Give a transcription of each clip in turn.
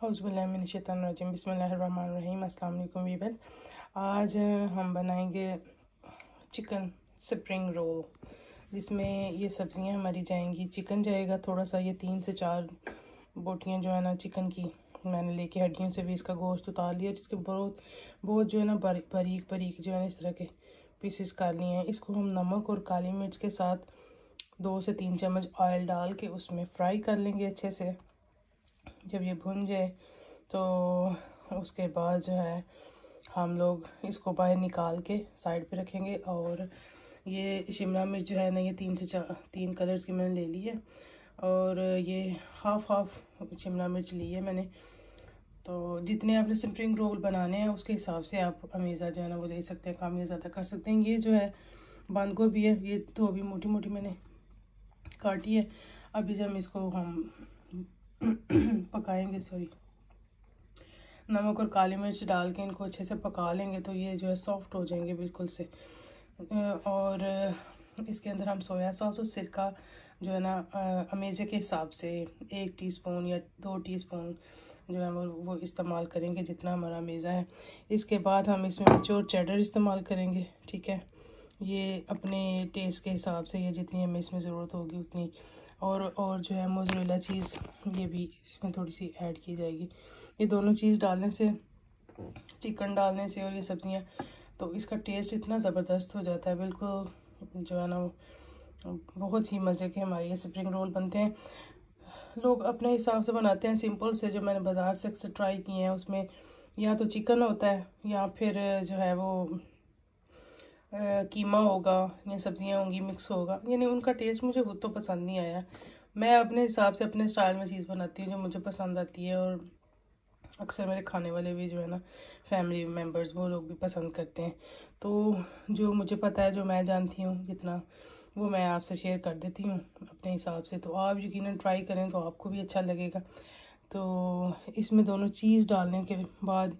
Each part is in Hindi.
औज़ुबिल्लाहिमिनश्शैतानिर्रजीम बिस्मिल्लाहिर्रहमानिर्रहीम। अस्सलाम वालेकुम वीवर। आज हम बनाएंगे चिकन स्प्रिंग रोल, जिसमें ये सब्जियां हमारी जाएंगी। चिकन जाएगा थोड़ा सा, ये 3 से 4 बोटियां जो है ना चिकन की मैंने लेके हड्डियों से भी इसका गोश्त उतार लिया। इसके बहुत बहुत जो है ना बारीक बारीक जो है ना इस तरह के पीसेस कर लिए हैं। इसको हम नमक और काली मिर्च के साथ 2 से 3 चम्मच ऑयल डाल के उसमें फ्राई कर लेंगे अच्छे से। जब ये भुन जाए तो उसके बाद जो है हम लोग इसको बाहर निकाल के साइड पे रखेंगे। और ये शिमला मिर्च जो है ना, ये 3 कलर्स की मैंने ले ली है, और ये हाफ शिमला मिर्च ली है मैंने। तो जितने आपने स्प्रिंग रोल बनाने हैं उसके हिसाब से आप अमेज़ा जो है ना वो ले सकते हैं, कम या ज़्यादा कर सकते हैं। ये जो है बंद गोभी है, ये तो अभी मोटी मोटी मैंने काटी है। अभी जब इसको हम पकाएंगे, नमक और काली मिर्च डाल के इनको अच्छे से पका लेंगे तो ये जो है सॉफ्ट हो जाएंगे बिल्कुल से। और इसके अंदर हम सोया सॉस और सिरका जो है ना अमेज़े के हिसाब से 1 टीस्पून या 2 टीस्पून जो है वो इस्तेमाल करेंगे, जितना हमारा अमेज़ा है। इसके बाद हम इसमें मैच्योर चेडर इस्तेमाल करेंगे, ठीक है। ये अपने टेस्ट के हिसाब से, ये जितनी हमें इसमें ज़रूरत होगी उतनी। और जो है मोज़रेला चीज़ ये भी इसमें थोड़ी सी ऐड की जाएगी। ये दोनों चीज़ डालने से, चिकन डालने से और ये सब्ज़ियाँ, तो इसका टेस्ट इतना ज़बरदस्त हो जाता है बिल्कुल जो है ना बहुत ही मज़े के हमारे ये स्प्रिंग रोल बनते हैं। लोग अपने हिसाब से बनाते हैं सिंपल से। जो मैंने बाज़ार से अक्सर ट्राई किए हैं उसमें या तो चिकन होता है या फिर जो है वो कीमा होगा या सब्जियां होंगी, मिक्स होगा, यानी उनका टेस्ट मुझे खुद तो पसंद नहीं आया। मैं अपने हिसाब से अपने स्टाइल में चीज़ बनाती हूँ जो मुझे पसंद आती है, और अक्सर मेरे खाने वाले भी जो है ना फैमिली मेम्बर्स वो लोग भी पसंद करते हैं। तो जो मुझे पता है, जो मैं जानती हूँ जितना, वो मैं आपसे शेयर कर देती हूँ अपने हिसाब से। तो आप यकीनन ट्राई करें तो आपको भी अच्छा लगेगा। तो इसमें दोनों चीज़ डालने के बाद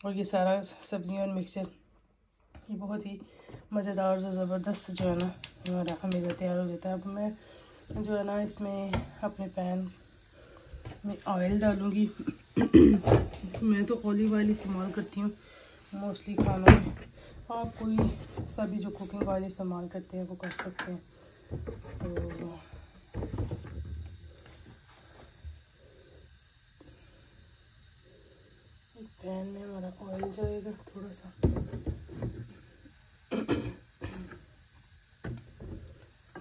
और ये सारा सब्जियाँ और मिक्सचर, ये बहुत ही मज़ेदार और ज़बरदस्त जो है ना हमारा अमेज़ा तैयार हो जाता है। अब मैं जो है ना इसमें अपने पैन में ऑयल डालूँगी। मैं तो ऑलिव ऑयल इस्तेमाल करती हूँ मोस्टली खानों में। आप कोई सा भी जो कुकिंग ऑयल इस्तेमाल करते हैं वो कर सकते हैं। तो पैन में हमारा ऑयल जाएगा थोड़ा सा,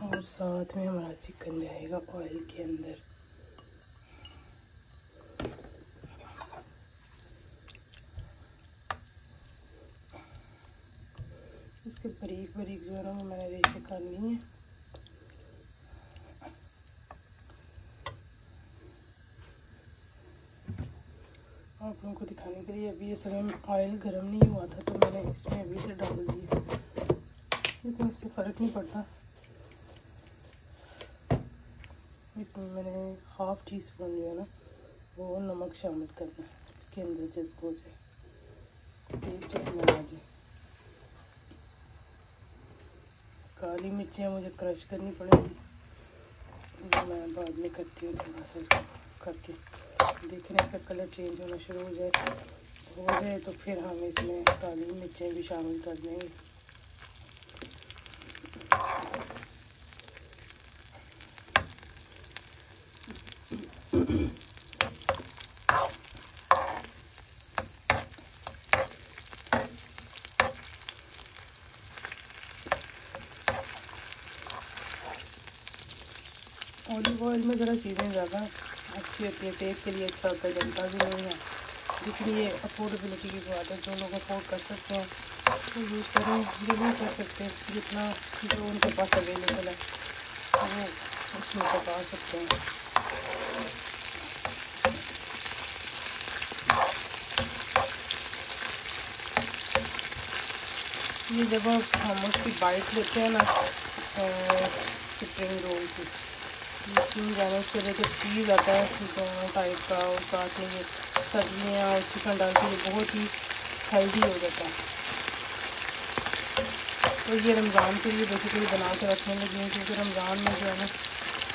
और साथ में हमारा चिकन जाएगा ऑयल के अंदर। इसके बारीक बारीक जो है ना मैंने रेशे कर ली हैं। आप लोगों को दिखाने के लिए अभी ये समय में ऑयल गर्म नहीं हुआ था तो मैंने इसमें अभी से डाल दिया, लेकिन इससे फ़र्क नहीं पड़ता। इसमें मैंने हाफ टी स्पून जो है ना वो नमक शामिल करना है, इसके अंदर जस्ट हो जाए, टेस्ट इसमें आ जाए। काली मिर्चियाँ मुझे क्रश करनी पड़ेंगी, जो मैं बाद में करती हूँ। थोड़ा सा इसको करके देखने का कलर चेंज होना शुरू हो जाए तो फिर हम इसमें काली मिर्चें भी शामिल कर देंगे। ऑलिव ऑयल में ज़रा चीज़ें ज़्यादा अच्छी होती है, सेहत के लिए अच्छा होता है, जलता भी नहीं है। लेकिन ये अफोर्डेबिलिटी की बात है, जो लोग अफोर्ड कर सकते हैं तो यूज़ करें, जो नहीं कर सकते जितना जो उनके पास अवेलेबल है वो उसमें पका सकते हैं। ये जब हम उसकी बाइट लेते हैं ना स्प्रिंग रोल की, लेकिन जाने उसके लिए जो चीज़ आता है दोनों टाइप का, और साथ में ये सब्जियाँ और चिकन डाल के ये बहुत ही हेल्दी हो जाता है। तो ये रमज़ान के लिए बेसिकली बना के रखने लगी हूँ, क्योंकि रमज़ान में जो है ना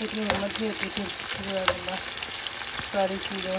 इतनी हिम्मत नहीं होती थी जो है बंदा सारी चीज़ें